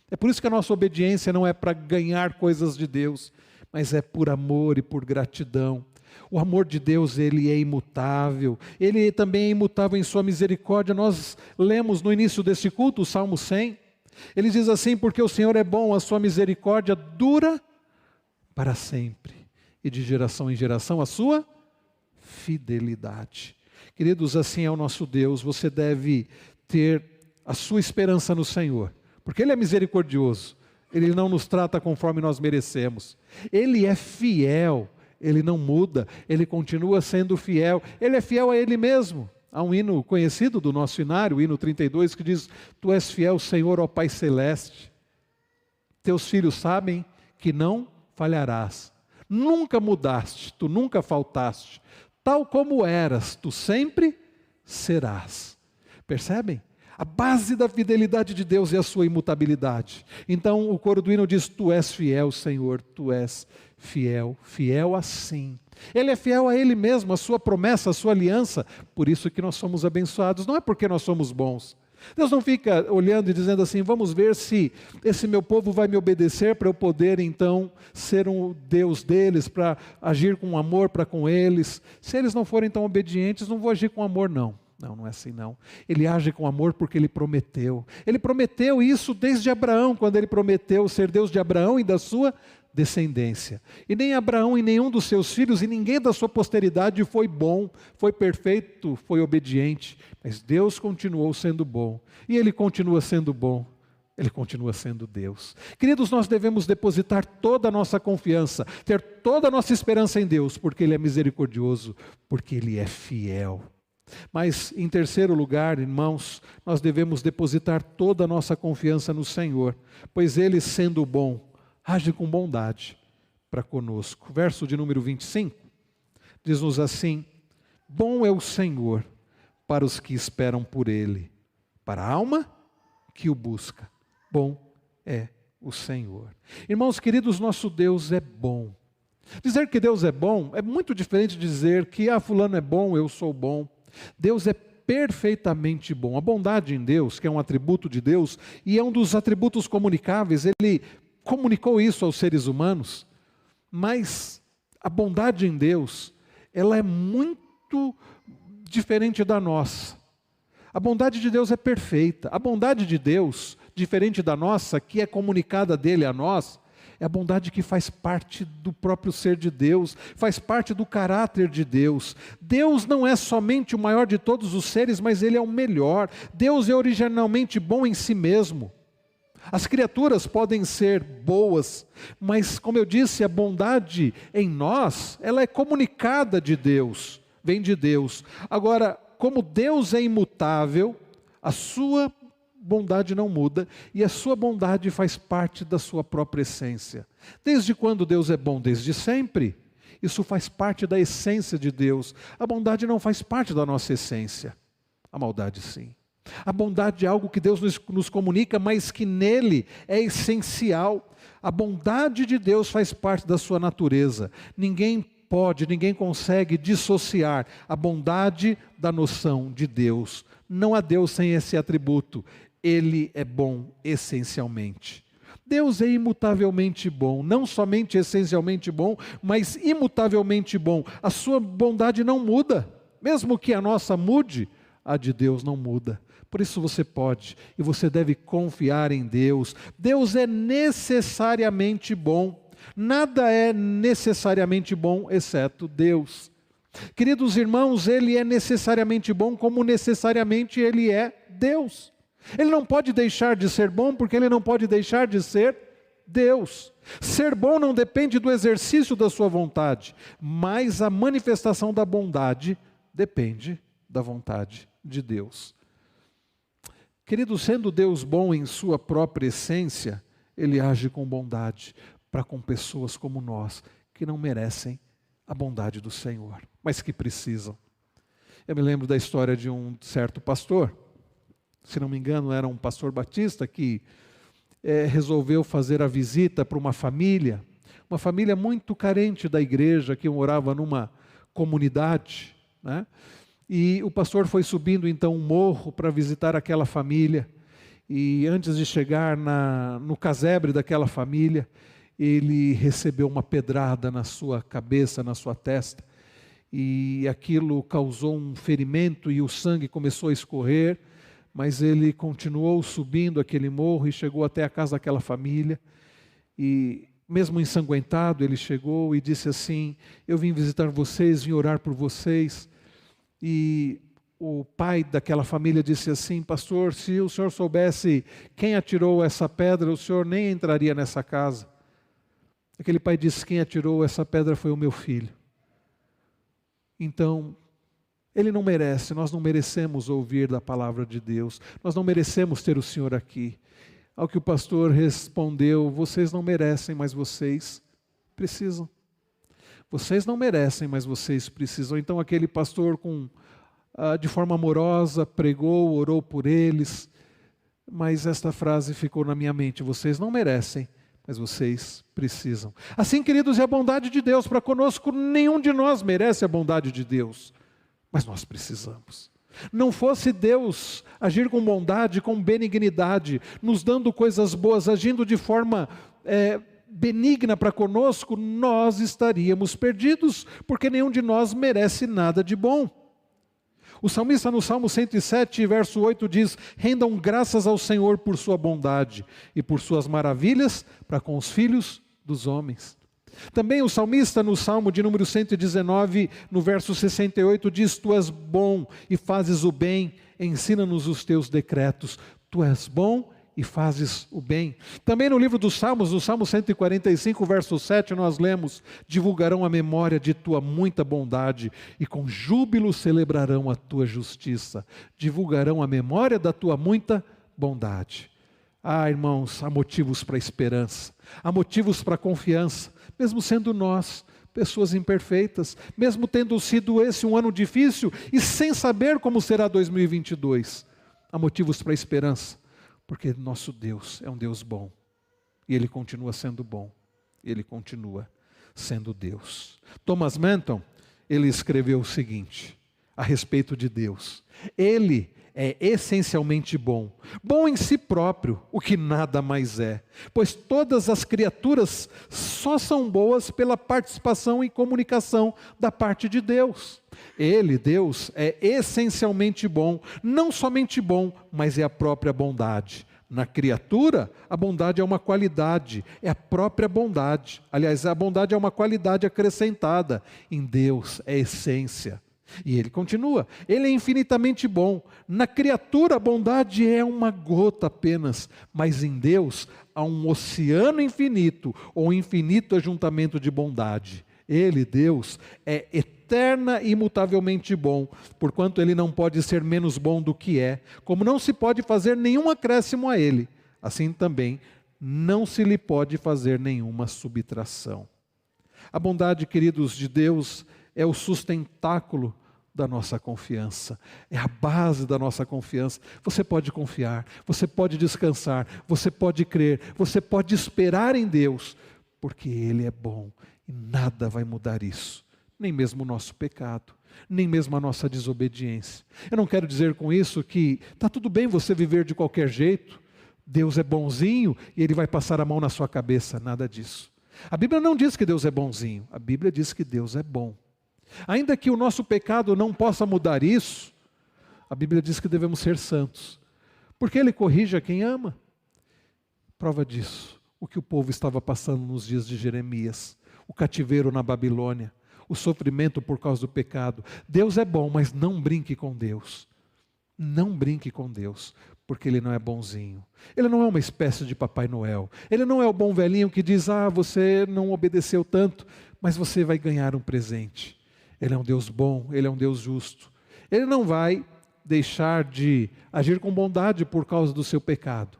É por isso que a nossa obediência não é para ganhar coisas de Deus, mas é por amor e por gratidão. O amor de Deus, Ele é imutável, Ele também é imutável em sua misericórdia. Nós lemos no início desse culto, o Salmo 100, ele diz assim, porque o Senhor é bom, a sua misericórdia dura para sempre, e de geração em geração a sua fidelidade. Queridos, assim é o nosso Deus. Você deve ter a sua esperança no Senhor, porque Ele é misericordioso, Ele não nos trata conforme nós merecemos, Ele é fiel, Ele não muda, Ele continua sendo fiel, Ele é fiel a Ele mesmo. Há um hino conhecido do nosso hinário, o hino 32, que diz, Tu és fiel, Senhor, ó Pai Celeste, Teus filhos sabem que não falharás, nunca mudaste, Tu nunca faltaste, tal como eras, Tu sempre serás. Percebem? A base da fidelidade de Deus é a sua imutabilidade. Então o coro do hino diz, Tu és fiel, Senhor, Tu és fiel, fiel assim. Ele é fiel a Ele mesmo, a sua promessa, a sua aliança. Por isso que nós somos abençoados, não é porque nós somos bons. Deus não fica olhando e dizendo assim, vamos ver se esse meu povo vai me obedecer para eu poder então ser um Deus deles, para agir com amor para com eles. Se eles não forem tão obedientes, não vou agir com amor não. Não, não é assim não. Ele age com amor porque Ele prometeu. Ele prometeu isso desde Abraão, quando Ele prometeu ser Deus de Abraão e da sua descendência. E nem Abraão e nenhum dos seus filhos e ninguém da sua posteridade foi bom, foi perfeito, foi obediente. Mas Deus continuou sendo bom. E Ele continua sendo bom. Ele continua sendo Deus. Queridos, nós devemos depositar toda a nossa confiança, ter toda a nossa esperança em Deus, porque Ele é misericordioso, porque Ele é fiel. Mas, em terceiro lugar, irmãos, nós devemos depositar toda a nossa confiança no Senhor, pois Ele, sendo bom, age com bondade para conosco. Verso de número 25, diz-nos assim, bom é o Senhor para os que esperam por Ele, para a alma que o busca. Bom é o Senhor. Irmãos queridos, nosso Deus é bom. Dizer que Deus é bom é muito diferente de dizer que fulano é bom, eu sou bom. Deus é perfeitamente bom. A bondade em Deus, que é um atributo de Deus, e é um dos atributos comunicáveis, Ele comunicou isso aos seres humanos, mas a bondade em Deus, ela é muito diferente da nossa. A bondade de Deus é perfeita. A bondade de Deus, diferente da nossa, que é comunicada dele a nós, é a bondade que faz parte do próprio ser de Deus, faz parte do caráter de Deus. Deus não é somente o maior de todos os seres, mas Ele é o melhor. Deus é originalmente bom em si mesmo. As criaturas podem ser boas, mas, como eu disse, a bondade em nós, ela é comunicada de Deus, vem de Deus. Agora, como Deus é imutável, a sua bondade não muda, e a sua bondade faz parte da sua própria essência. Desde quando Deus é bom? Desde sempre. Isso faz parte da essência de Deus. A bondade não faz parte da nossa essência. A maldade sim. A bondade é algo que Deus nos comunica, mas que nele é essencial. A bondade de Deus faz parte da sua natureza. Ninguém consegue dissociar a bondade da noção de Deus. Não há Deus sem esse atributo. Ele é bom essencialmente. Deus é imutavelmente bom, não somente essencialmente bom, mas imutavelmente bom. A sua bondade não muda, mesmo que a nossa mude, a de Deus não muda. Por isso você pode e você deve confiar em Deus. Deus é necessariamente bom. Nada é necessariamente bom, exceto Deus. Queridos irmãos, Ele é necessariamente bom, como necessariamente Ele é Deus. Ele não pode deixar de ser bom, porque Ele não pode deixar de ser Deus. Ser bom não depende do exercício da sua vontade, mas a manifestação da bondade depende da vontade de Deus. Querido, sendo Deus bom em sua própria essência, Ele age com bondade para com pessoas como nós, que não merecem a bondade do Senhor, mas que precisam. Eu me lembro da história de um certo pastor, se não me engano era um pastor batista, que resolveu fazer a visita para uma família muito carente da igreja, que morava numa comunidade, né? E o pastor foi subindo então um morro para visitar aquela família, e antes de chegar no casebre daquela família, ele recebeu uma pedrada na sua cabeça, na sua testa, e aquilo causou um ferimento e o sangue começou a escorrer, mas ele continuou subindo aquele morro e chegou até a casa daquela família, e mesmo ensanguentado ele chegou e disse assim: eu vim visitar vocês, vim orar por vocês. E o pai daquela família disse assim: pastor, se o senhor soubesse quem atirou essa pedra, o senhor nem entraria nessa casa. Aquele pai disse: quem atirou essa pedra foi o meu filho. Então, ele não merece, nós não merecemos ouvir da palavra de Deus, nós não merecemos ter o Senhor aqui. Ao que o pastor respondeu: vocês não merecem, mas vocês precisam. Vocês não merecem, mas vocês precisam. Então aquele pastor, de forma amorosa, pregou, orou por eles, mas esta frase ficou na minha mente: vocês não merecem, mas vocês precisam. Assim, queridos, é a bondade de Deus para conosco. Nenhum de nós merece a bondade de Deus, mas nós precisamos. Não fosse Deus agir com bondade, com benignidade, nos dando coisas boas, agindo de forma benigna para conosco, nós estaríamos perdidos, porque nenhum de nós merece nada de bom. O salmista no Salmo 107, verso 8 diz: rendam graças ao Senhor por sua bondade e por suas maravilhas para com os filhos dos homens. Também o salmista no Salmo de número 119, no verso 68, diz: tu és bom e fazes o bem, ensina-nos os teus decretos. Tu és bom e fazes o bem. Também no livro dos Salmos, no Salmo 145, verso 7, nós lemos: divulgarão a memória de tua muita bondade e com júbilo celebrarão a tua justiça. Divulgarão a memória da tua muita bondade. Ah, irmãos, há motivos para esperança, há motivos para confiança, mesmo sendo nós pessoas imperfeitas, mesmo tendo sido esse um ano difícil e sem saber como será 2022. há motivos para esperança, porque nosso Deus é um Deus bom, e Ele continua sendo bom, Ele continua sendo Deus. Thomas Manton, ele escreveu o seguinte, a respeito de Deus: Ele é essencialmente bom, bom em si próprio, o que nada mais é, pois todas as criaturas só são boas pela participação e comunicação da parte de Deus. Ele, Deus, é essencialmente bom, não somente bom, mas é a própria bondade. Na criatura, a bondade é uma qualidade, é a própria bondade. Aliás, a bondade é uma qualidade acrescentada. Em Deus é essência. E ele continua, Ele é infinitamente bom. Na criatura a bondade é uma gota apenas, mas em Deus há um oceano infinito, ou um infinito ajuntamento de bondade. Ele, Deus, é eterna e imutavelmente bom, porquanto Ele não pode ser menos bom do que é, como não se pode fazer nenhum acréscimo a Ele, assim também não se lhe pode fazer nenhuma subtração. A bondade, queridos, de Deus é o sustentáculo da nossa confiança, é a base da nossa confiança. Você pode confiar, você pode descansar, você pode crer, você pode esperar em Deus, porque Ele é bom e nada vai mudar isso, nem mesmo o nosso pecado, nem mesmo a nossa desobediência. Eu não quero dizer com isso que está tudo bem você viver de qualquer jeito, Deus é bonzinho e Ele vai passar a mão na sua cabeça, nada disso. A Bíblia não diz que Deus é bonzinho, a Bíblia diz que Deus é bom. Ainda que o nosso pecado não possa mudar isso, a Bíblia diz que devemos ser santos, porque Ele corrige a quem ama. Prova disso, o que o povo estava passando nos dias de Jeremias, o cativeiro na Babilônia, o sofrimento por causa do pecado. Deus é bom, mas não brinque com Deus. Não brinque com Deus, porque Ele não é bonzinho. Ele não é uma espécie de Papai Noel. Ele não é o bom velhinho que diz, você não obedeceu tanto, mas você vai ganhar um presente. Ele é um Deus bom, Ele é um Deus justo. Ele não vai deixar de agir com bondade por causa do seu pecado,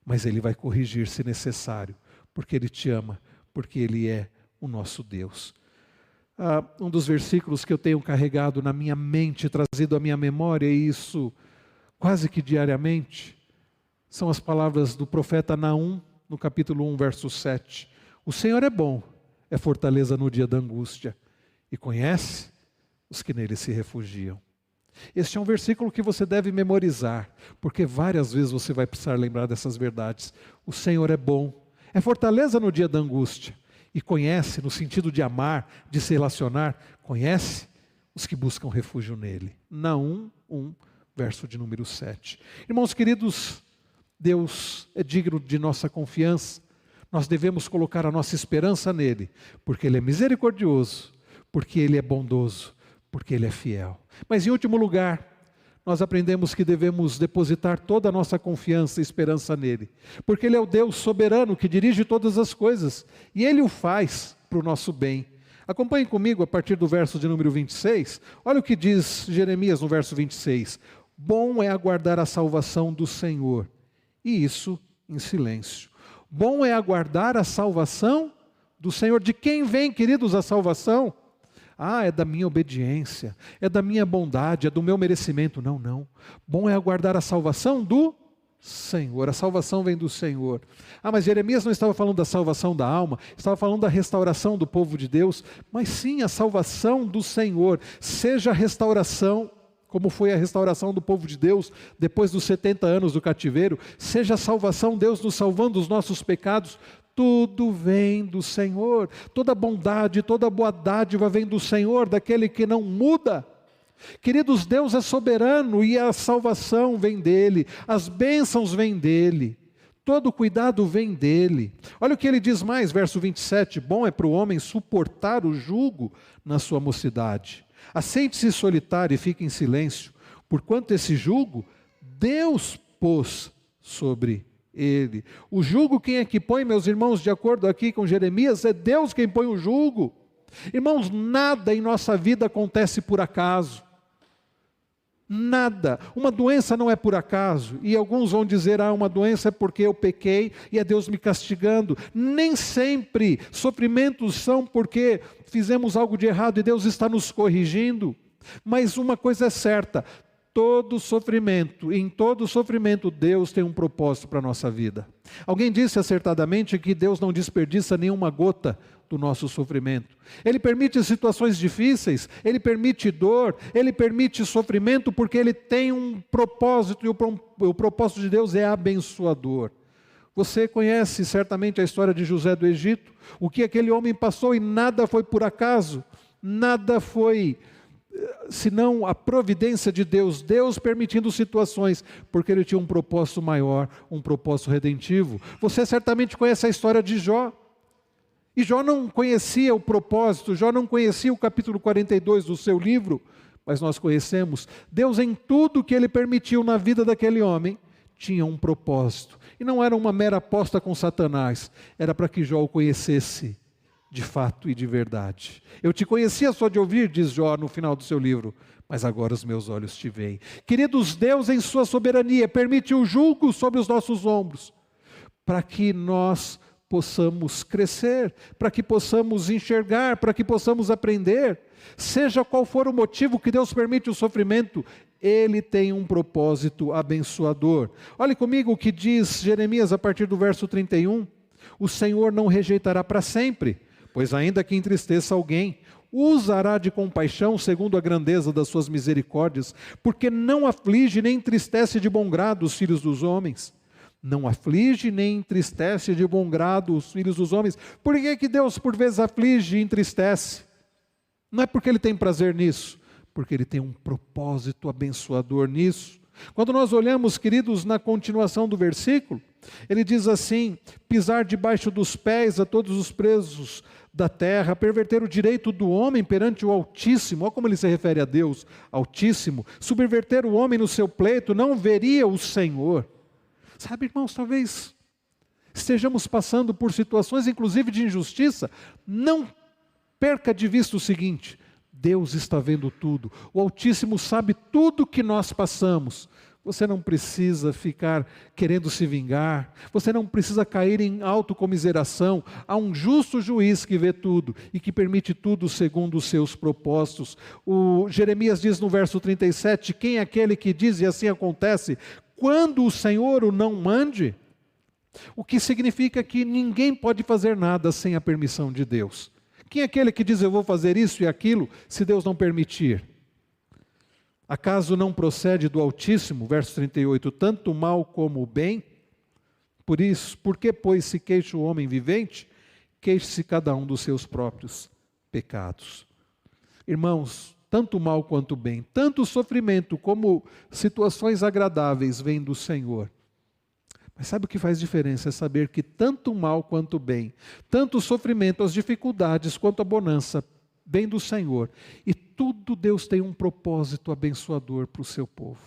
mas Ele vai corrigir se necessário, porque Ele te ama, porque Ele é o nosso Deus. Um dos versículos que eu tenho carregado na minha mente, trazido à minha memória, e isso quase que diariamente, são as palavras do profeta Naum, no capítulo 1, verso 7. O Senhor é bom, é fortaleza no dia da angústia, e conhece os que nele se refugiam. Este é um versículo que você deve memorizar, porque várias vezes você vai precisar lembrar dessas verdades. O Senhor é bom, é fortaleza no dia da angústia, e conhece, no sentido de amar, de se relacionar, conhece os que buscam refúgio nele. Naum 1, verso de número 7. Irmãos queridos, Deus é digno de nossa confiança, nós devemos colocar a nossa esperança nele, porque Ele é misericordioso, porque Ele é bondoso, porque Ele é fiel. Mas em último lugar, nós aprendemos que devemos depositar toda a nossa confiança e esperança nele, porque Ele é o Deus soberano que dirige todas as coisas, e Ele o faz para o nosso bem. Acompanhe comigo a partir do verso de número 26, olha o que diz Jeremias no verso 26. Bom é aguardar a salvação do Senhor, e isso em silêncio. Bom é aguardar a salvação do Senhor. De quem vem, queridos, a salvação? É da minha obediência, é da minha bondade, é do meu merecimento. Não, não. Bom é aguardar a salvação do Senhor. A salvação vem do Senhor. Mas Jeremias não estava falando da salvação da alma, estava falando da restauração do povo de Deus. Mas sim, a salvação do Senhor, seja a restauração, como foi a restauração do povo de Deus depois dos 70 anos do cativeiro, seja a salvação, Deus nos salvando dos nossos pecados, tudo vem do Senhor. Toda bondade, toda boa dádiva vem do Senhor, daquele que não muda. Queridos, Deus é soberano e a salvação vem dEle, as bênçãos vêm dEle, todo cuidado vem dEle. Olha o que ele diz mais, verso 27, bom é para o homem suportar o jugo na sua mocidade. Assente-se solitário e fique em silêncio, porquanto esse jugo Deus pôs sobre ele. O jugo quem é que põe, meus irmãos, de acordo aqui com Jeremias, é Deus quem põe o jugo. Irmãos, nada em nossa vida acontece por acaso. Nada. Uma doença não é por acaso. E alguns vão dizer, uma doença é porque eu pequei e é Deus me castigando. Nem sempre sofrimentos são porque fizemos algo de errado e Deus está nos corrigindo. Mas uma coisa é certa, todo sofrimento, em todo sofrimento, Deus tem um propósito para a nossa vida. Alguém disse acertadamente que Deus não desperdiça nenhuma gota do nosso sofrimento. Ele permite situações difíceis, Ele permite dor, Ele permite sofrimento, porque Ele tem um propósito, e o propósito de Deus é abençoador. Você conhece certamente a história de José do Egito, o que aquele homem passou, e nada foi por acaso, nada foi senão a providência de Deus, Deus permitindo situações, porque Ele tinha um propósito maior, um propósito redentivo. Você certamente conhece a história de Jó, e Jó não conhecia o propósito, Jó não conhecia o capítulo 42 do seu livro, mas nós conhecemos. Deus, em tudo que Ele permitiu na vida daquele homem, tinha um propósito, e não era uma mera aposta com Satanás, era para que Jó o conhecesse de fato e de verdade. Eu te conhecia só de ouvir, diz Jó no final do seu livro, mas agora os meus olhos te veem. Queridos, Deus em sua soberania permite o jugo sobre os nossos ombros, para que nós possamos crescer, para que possamos enxergar, para que possamos aprender. Seja qual for o motivo que Deus permite o sofrimento, Ele tem um propósito abençoador. Olhe comigo o que diz Jeremias a partir do verso 31. O Senhor não rejeitará para sempre, pois ainda que entristeça alguém, usará de compaixão segundo a grandeza das suas misericórdias, porque não aflige nem entristece de bom grado os filhos dos homens. Não aflige nem entristece de bom grado os filhos dos homens. Por que Deus por vezes aflige e entristece? Não é porque Ele tem prazer nisso, porque Ele tem um propósito abençoador nisso. Quando nós olhamos, queridos, na continuação do versículo, ele diz assim: pisar debaixo dos pés a todos os presos da terra, perverter o direito do homem perante o Altíssimo. Olha como ele se refere a Deus, Altíssimo. Subverter o homem no seu pleito, não veria o Senhor. Sabe, irmãos, talvez estejamos passando por situações inclusive de injustiça. Não perca de vista o seguinte: Deus está vendo tudo, o Altíssimo sabe tudo que nós passamos. Você não precisa ficar querendo se vingar, você não precisa cair em autocomiseração. Há um justo juiz que vê tudo e que permite tudo segundo os seus propósitos. O Jeremias diz no verso 37, quem é aquele que diz, e assim acontece, quando o Senhor o não mande? O que significa que ninguém pode fazer nada sem a permissão de Deus. Quem é aquele que diz, eu vou fazer isso e aquilo, se Deus não permitir? Acaso não procede do Altíssimo, verso 38, tanto o mal como o bem? Por isso, por que, pois, se queixa o homem vivente? Queixe-se cada um dos seus próprios pecados. Irmãos, tanto o mal quanto o bem, tanto o sofrimento como situações agradáveis vêm do Senhor. Mas sabe o que faz diferença? É saber que tanto o mal quanto o bem, tanto o sofrimento, as dificuldades quanto a bonança, vem do Senhor. E tudo Deus tem um propósito abençoador para o seu povo.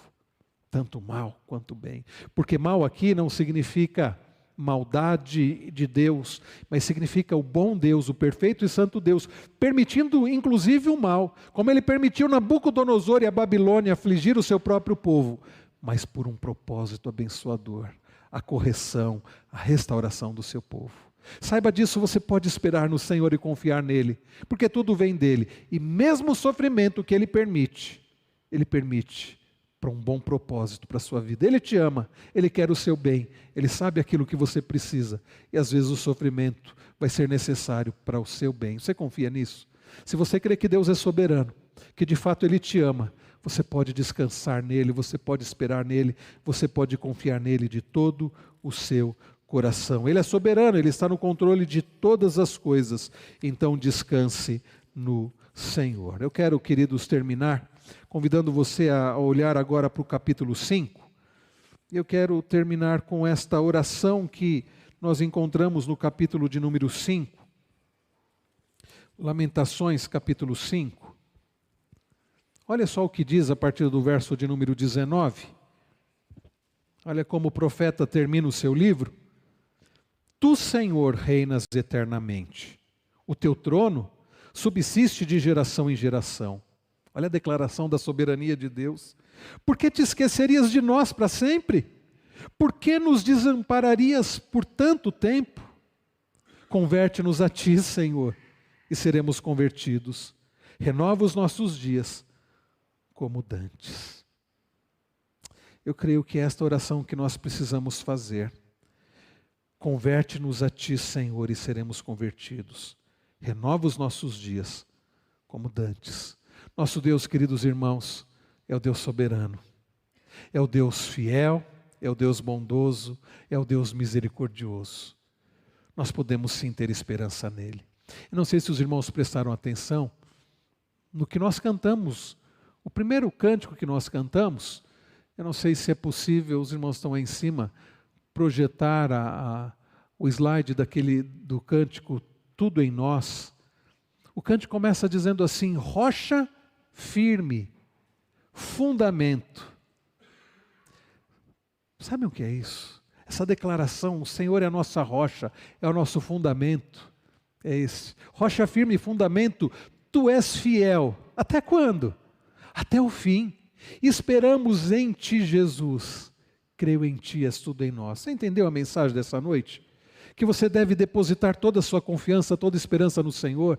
Tanto o mal quanto o bem. Porque mal aqui não significa maldade de Deus, mas significa o bom Deus, o perfeito e santo Deus, permitindo inclusive o mal, como Ele permitiu Nabucodonosor e a Babilônia afligir o seu próprio povo, mas por um propósito abençoador, a correção, a restauração do seu povo. Saiba disso, você pode esperar no Senhor e confiar nele, porque tudo vem dele, e mesmo o sofrimento que Ele permite para um bom propósito para a sua vida. Ele te ama, Ele quer o seu bem, Ele sabe aquilo que você precisa, e às vezes o sofrimento vai ser necessário para o seu bem. Você confia nisso? Se você crê que Deus é soberano, que de fato Ele te ama, você pode descansar nele, você pode esperar nele, você pode confiar nele de todo o seu coração. Ele é soberano, Ele está no controle de todas as coisas, então descanse no Senhor. Eu quero, queridos, terminar convidando você a olhar agora para o capítulo 5. Eu quero terminar com esta oração que nós encontramos no capítulo de número 5. Lamentações, capítulo 5. Olha só o que diz a partir do verso de número 19. Olha como o profeta termina o seu livro. Tu, Senhor, reinas eternamente. O teu trono subsiste de geração em geração. Olha a declaração da soberania de Deus. Por que te esquecerias de nós para sempre? Por que nos desampararias por tanto tempo? Converte-nos a ti, Senhor, e seremos convertidos. Renova os nossos dias como dantes. Eu creio que é esta oração que nós precisamos fazer. Converte-nos a Ti, Senhor, e seremos convertidos. Renova os nossos dias, como dantes. Nosso Deus, queridos irmãos, é o Deus soberano. É o Deus fiel, é o Deus bondoso, é o Deus misericordioso. Nós podemos sim ter esperança nele. Eu não sei se os irmãos prestaram atenção no que nós cantamos. O primeiro cântico que nós cantamos, eu não sei se é possível, os irmãos estão aí em cima, projetar o slide do cântico Tudo em Nós. O cântico começa dizendo assim: rocha firme, fundamento. Sabem o que é isso? Essa declaração, o Senhor é a nossa rocha, é o nosso fundamento. É esse. Rocha firme, fundamento, Tu és fiel. Até quando? Até o fim. Esperamos em Ti, Jesus. Creio em Ti, és tudo em nós. Você entendeu a mensagem dessa noite? Que você deve depositar toda a sua confiança, toda a esperança no Senhor.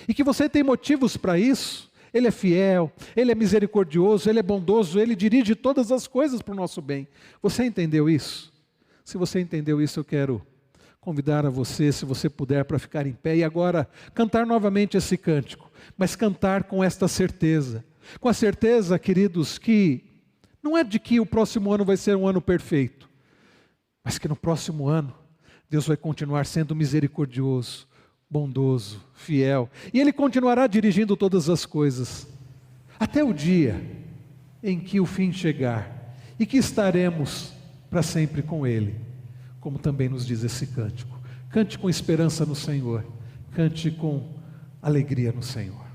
E que você tem motivos para isso. Ele é fiel, Ele é misericordioso, Ele é bondoso, Ele dirige todas as coisas para o nosso bem. Você entendeu isso? Se você entendeu isso, eu quero convidar a você, se você puder, para ficar em pé e agora cantar novamente esse cântico. Mas cantar com esta certeza. Com a certeza, queridos, que não é de que o próximo ano vai ser um ano perfeito, mas que no próximo ano Deus vai continuar sendo misericordioso, bondoso, fiel, e Ele continuará dirigindo todas as coisas, até o dia em que o fim chegar, e que estaremos para sempre com Ele, como também nos diz esse cântico. Cante com esperança no Senhor, cante com alegria no Senhor.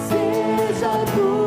Seja tu